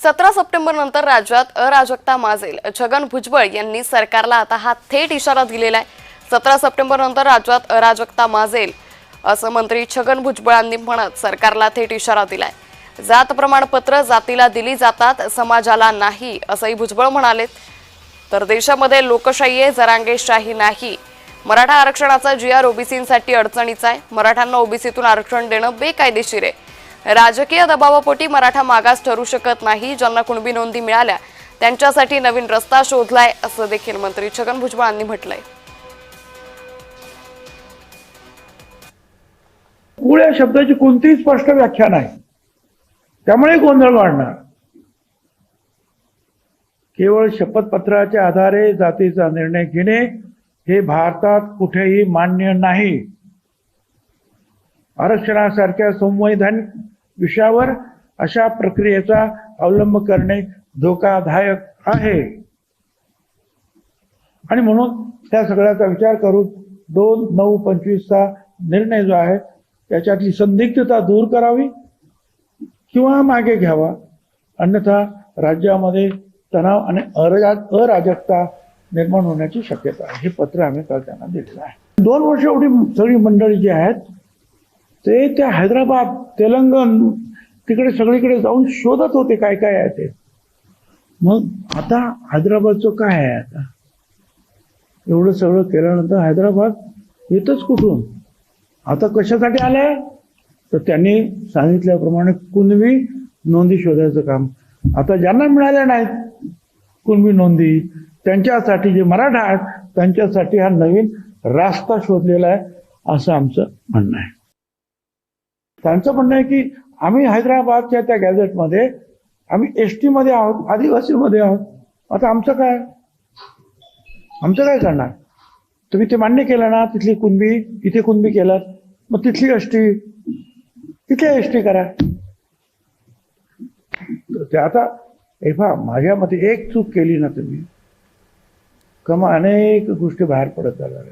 17 September नंतर राज्यात अराजकता माजेल. छगन भुजबळ यांनी सरकारला आता हा थेट इशारा दिलेला आहे. 17 सप्टेंबर नंतर राज्यात अराजकता माजेल असं मंत्री छगन भुजबळांनी म्हणत सरकारला थेट इशारा दिलाय. जात प्रमाणपत्र जातीला दिली जातात, समाजाला नाही असंही भुजबळ म्हणाले. तर देशामध्ये लोकशाही आहे, जरांगेशाही नाही. मराठा आरक्षणाचा GR ओबीसींसाठी अडचणीचा आहे. मराठ्यांना ओबीसीतून आरक्षण देणं बेकायदेशीर आहे. राजकीय दबावापोटी मराठा मागास ठरू शकत नाही. ज्यांना कुणबी नोंदी मिळाल्या त्यांच्यासाठी नवीन रस्ता शोधलाय असं देखील मंत्री छगन भुजबळांनी म्हटलंय. कुळ या शब्दाची कोणतीही स्पष्ट व्याख्या नाही, त्यामुळे गोंधळ वाढणार. केवळ शपथपत्राच्या आधारे जातीचा निर्णय घेणे हे भारतात कुठेही मान्य नाही. आरक्षणासारख्या संवैधानिक विषयावर अशा प्रक्रियेचा अवलंब करणे धोकादायक आहे. आणि म्हणून त्या सगळ्याचा विचार करून 2/9/25चा निर्णय जो आहे त्याच्यातली संदिग्धता दूर करावी किंवा मागे घ्यावा, अन्यथा राज्यामध्ये तणाव आणि अराजकता निर्माण होण्याची शक्यता आहे. हे पत्र आम्ही काल त्यांना दिलेलं आहे. 2 वर्ष एवढी सगळी मंडळी जी आहेत ते त्या हैदराबाद, तेलंगण तिकडे सगळीकडे जाऊन शोधत होते काय काय आहे ते. मग आता हैदराबादचं काय आहे? आता एवढं सगळं केल्यानंतर हैदराबाद येतच कुठून? आता कशासाठी आलंय? तर त्यांनी सांगितल्याप्रमाणे कुणबी नोंदी शोधायचं काम. आता ज्यांना मिळाल्या नाहीत कुणबी नोंदी, त्यांच्यासाठी जे मराठा आहेत त्यांच्यासाठी हा नवीन रास्ता शोधलेला आहे असं आमचं म्हणणं आहे. त्यांचं म्हणणं आहे की आम्ही हैदराबादच्या त्या गॅझेटमध्ये आम्ही ST मध्ये आहोत, आदिवासीमध्ये आहोत. आता आमचं काय करणार? तुम्ही ते मान्य केलं ना, तिथली कुणबी इथे कुणबी केलं, मग तिथली ST तिथे ST करा. ते आता माझ्या मते एक चूक केली ना तुम्ही, कमा अनेक गोष्टी बाहेर पडत जाणार.